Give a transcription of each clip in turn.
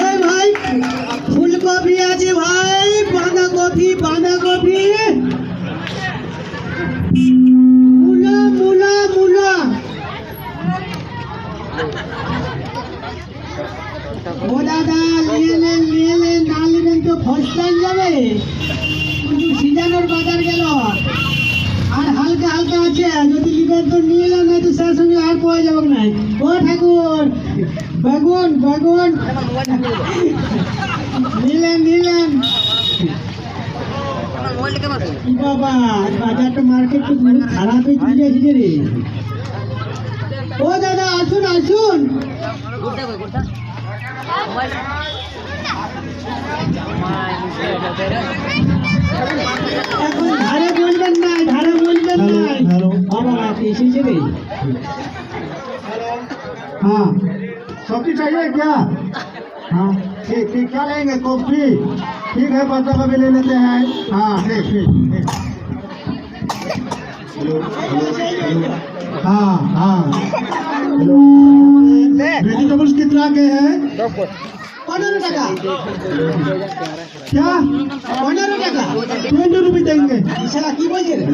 এই ভাই ফুলকপি আছে ভাই, বাঁধাকপি বাঁধাকপি, মূলা মূলা মূলা। ও দাদা নিয়ে নেন না নেবেন তো ফসলান যাবে, কিন্তু সিজানোর বাজার গেল। আর হালকা হালকা আছে, যদি লিবেন তো নিয়ে এলাম, নাই তো তার সঙ্গে আর পাওয়া যাবে না। ও ঠাকুর বেগুন বেগুন নিলেন। বাবা বাজারটা মার্কেট তো খারাপ হয়ে গেছে রে। ও দাদা আসুন আসুন। এখন ধারে বলবেন না, ধারে বলবেন না। বাবা এসেছে রে। हाँ सब्जी चाहिए क्या? हाँ ठीक ठीक, क्या लेंगे? कॉफी ठीक है, पत्ता गोभी ले लेते हैं। हाँ ठीक ठीक ठीक। हाँ हाँ वेजिटेबल्स कितना के हैं? 15 টাকা। क्या 15 টাকা? 20 रुपये देंगे। শালা কি বলছে রে?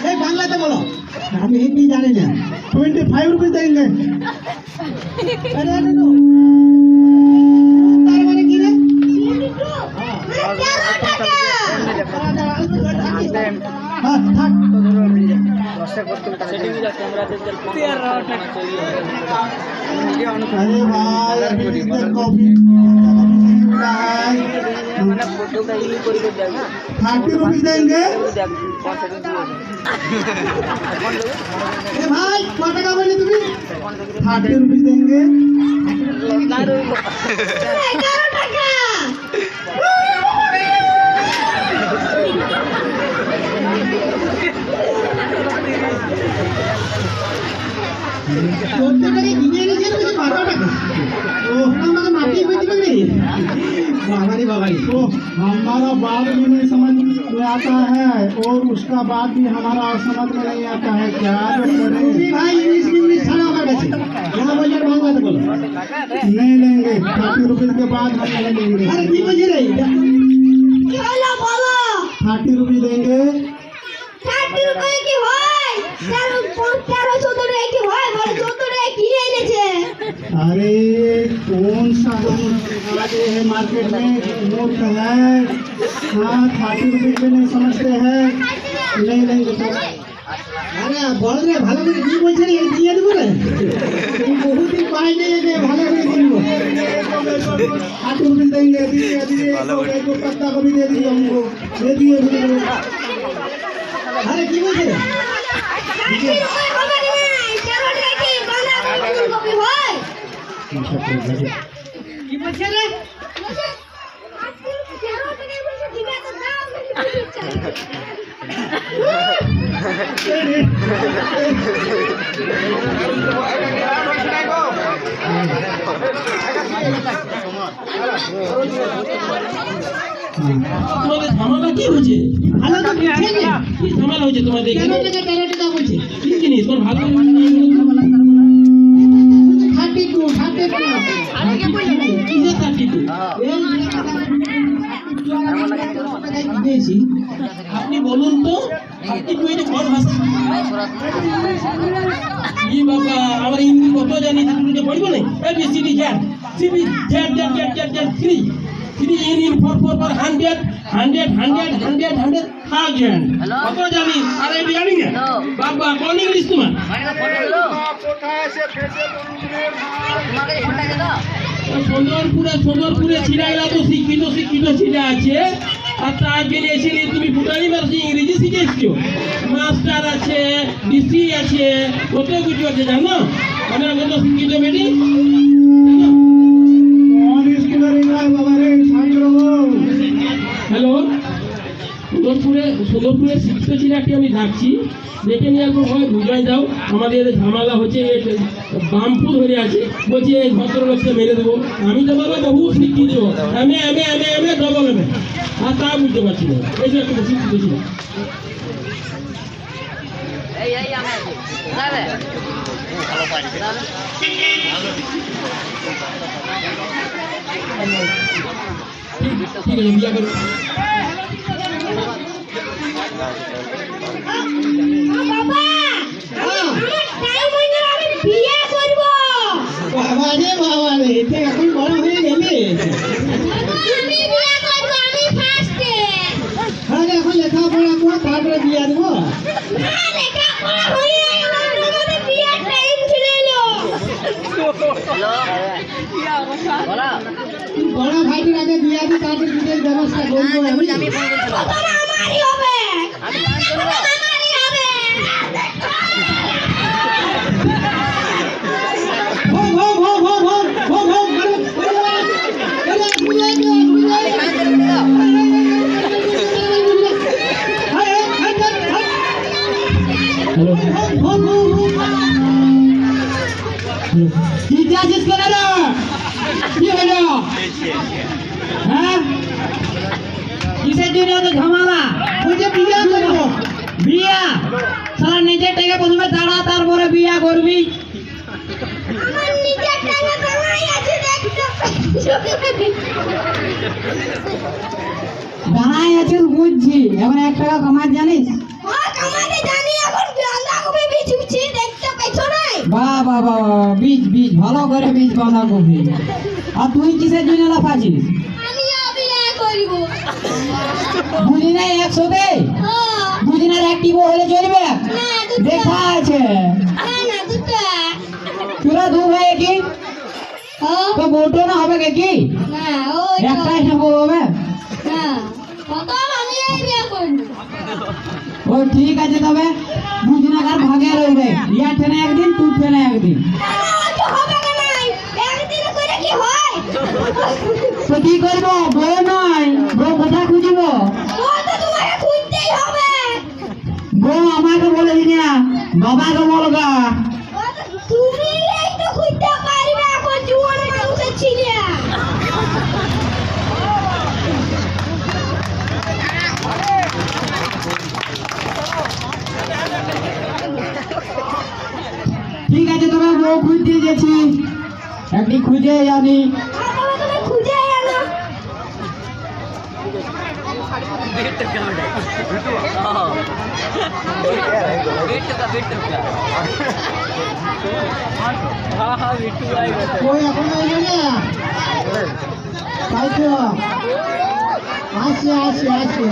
এই বাংলাতে বলো, আমি হিন্দি জানি না। 25 रुपये देंगे। আরে আরে নো, তার মানে কি রে? हाँ थक अरे भाई अभी इधर कॉफी मिला है, 30 रुपये देंगे। এ ভাই কত টাকা বললি তুমি? 30 रुपये देंगे। 11 টাকা। চোদ্দটাকে কিনে এনেছে তুমি 12 টাকা। ও আমাকে মাটি বেঁচে দেবে। বাবারি तो हमारा बात भी नहीं समझ में आता है और उसका बात भी हमारा समझ में नहीं आता है। क्या তুমি ভাই इंग्लिश ছাড়া আমার काছে যা বললে বাংলাতে বলো। नहीं लेंगे, 30 रुपये के बाद हम नहीं लेंगे। আরে কি বলছিস রে? কি হলো বলো? 30 रुपये देंगे। 30 রুপয়ে কি হয়? 13 14 টাকা কি হয়? বলে 14 টাকা কিনে এনেছে। अरे कौन सा आगे है मार्केट में मूर्ख है। हाँ 30 रुपये में नहीं समझते हैं, नहीं लेंगे। আরে বল রে, ভালো করে কি বলছিস রে? দিয়ে দেব রে। এই বহুত দিন পাই নাই রে, ভালো করে দিব। 30 रुपये देंगे। दिए एक पत्ता गोभी दे दिए हमको, दे दिए। আরে কি বলছিস রে? কি বলছিস রে? তোমাদের ঝামেলা কি হয়েছে? ভালো তো বুঝছে রে। কি ঝামেলা হয়েছে তোমার দেখে? 13 টাকা বলছে। কি জিনিস তোর ভালো 32 কিসের 32? আপনি বলুন তো, আপনি তো এটা কোন ভাষা? জি বাবা, আমরা হিন্দি কত জানি, তুমি পড়বো না? ABCD জ্যাট সিবি জ্যাট জ্যাট জ্যাট জ্যাট জ্যাট 3 in 4 100 100 100 100 100 1000 কত জানি? আর এটা জানি না বাবা, কোন ইংলিশ তোমার? সোদরপুরে ছিলাইলা তো শিক্ষিত ছিলা আছে, আর তার জন্য এসে তুমি ভুটানি ভাষা ইংরেজি শিখে এসছো। মাস্টার আছে, ডিসি আছে, কত কিছু আছে জানো? আমরা কত শিক্ষিত বেটি। হ্যালো, সোদরপুরের শিক্ষিত ছিলাকে আমি ডাকছি, দেখে নিয়ে আসবো। হয় বুঝাই দাও, আমাদের ঝামেলা হচ্ছে, বামপুর ধরে আছে, বলছি এই ভদ্রলোককে মেরে দেবো। আমি তো বাবা বহু শিক্ষিত, এমএ ডবল এমএ, আর তা বুঝতে পারছি না। এই যে একটা শিক্ষিত ছিল। এই আমি আছি যাবে ভালো পারি ঠিক আছে বিয়া করো। বাবা রে এটা এখন বড় হয়ে গেলে। হ্যাঁ এখন লেখাপড়া করো তারপরে বিয়া দেবো। বড় ভাইটির আগে বিয়া দিই তারপর বিয়ের ব্যবস্থা করবো আমি। কি চাচ্ছিস কেন রে? কি হলো? হ্যাঁ কিসের জন্য তো ঝামেলা? বলছে বিয়া করবো। বিয়া সারা নিজের টাকা প্রথমে দাঁড়া তারপরে বিয়া করবি। দাঁড়াই আছিস বুঝছি, এখন 1 টাকা কামাই জানিস? বাহ বাহ বাহ বীজ বীজ ভালো করে বীজ বাঁধাকপি। আর তুই কিসের জন্য লাফাছিস? বুঝি নাই 100-তে বুঝি না অ্যাক্টিভ হলে চলবে? দেখা আছে তোরা 2 ভাই কি তো বউটো না হবে কি? একটাই না বউ হবে? ও ঠিক আছে তবে বুঝনাকার ভাগে রইবে, ইয়া ঠেনে একদিন তুই ঠেনে একদিন। তো কি করবো? বউ নয়, বউ কোথায় খুঁজব? বউ আমাকে বলে দিনি না, বাবাকে বলগা। ঠিক আছে তোরা বউ খুঁজতে গেছি, একদিন খুঁজে জানি। कोई अपन नहीं गया ताई तो आसे आसे आसे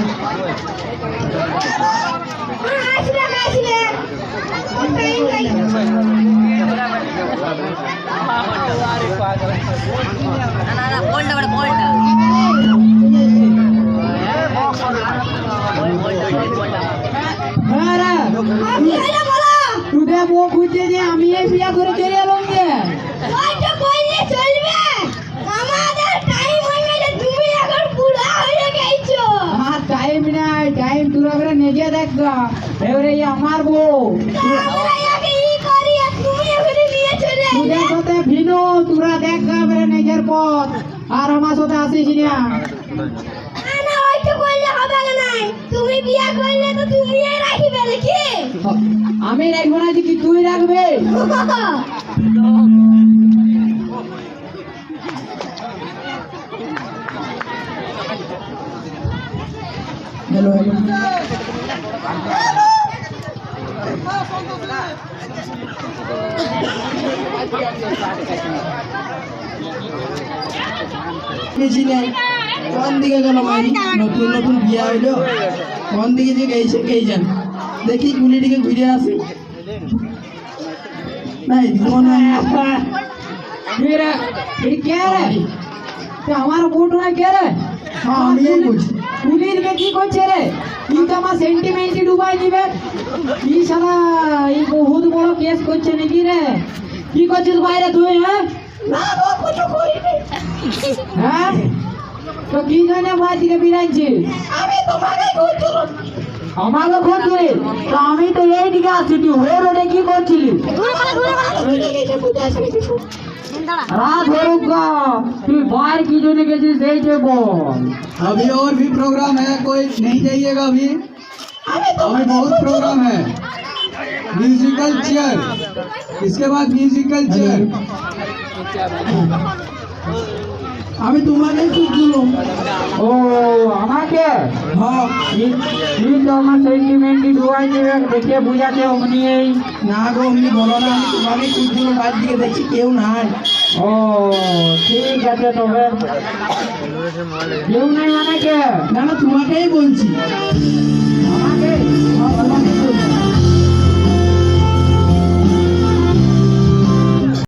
তুই বউ খুঁজতে যে আমি এই বিয়া করে চলে এলাম যে আমার টাইম নাই, টাইম তুই এবারে নিজে দেখো। এবারে আমার বউ তোদের সাথে ভিনো, তোরা দেখ এবারে নিজের পথ, আর আমার সাথে আসিস না। তুমি বিয়া করলে তো তুমি রাখিবে নাকি? আমি রাখবো না যে কি তুই রাখবে? হ্যালো হ্যালো কোন দিকে গেল মাই? নতুন নতুন বিয়া হইলো, কোন দিকে যে গেছে কে জান। দেখি গুলিটিকে ঘুরে আসি। নাই আমার বোট না কে রে? আমি পুলিশকে কি করছে রে? কি তো আমার সেন্টিমেন্ট ডুবাই দিবে। কি সারা এই বহুত বড় কেস করছে নাকি রে? কি করছিস বাইরে তুই? হ্যাঁ তো কি জন্য বাড়ি থেকে বিরাইছিস? আমাকে খুঁজছিলি তো আমি তো এই দিকে আসছি, তুই হয়ে রোডে কি করছিলি? रात होगा तू बाहर की जो निकली सही से बोल। अभी और भी प्रोग्राम है, कोई नहीं जाइएगा अभी। अभी बहुत प्रोग्राम है। म्यूजिकल चेयर, इसके बाद म्यूजिकल चेयर। আমি তোমাকেই খুঁজছিলাম। ও আমাকে হ্যাঁ, তুই তো আমার সেন্টিমেন্টই ডুবাই দেবে দেখে বুঝাতে অমনি এই না গো অমনি বলো না, আমি তোমাকেই খুঁজছিলাম, বাইরে দিকে দেখছি কেউ নাই। ও ঠিক আছে তবে কেউ নেই মানে কে না না তোমাকেই বলছি।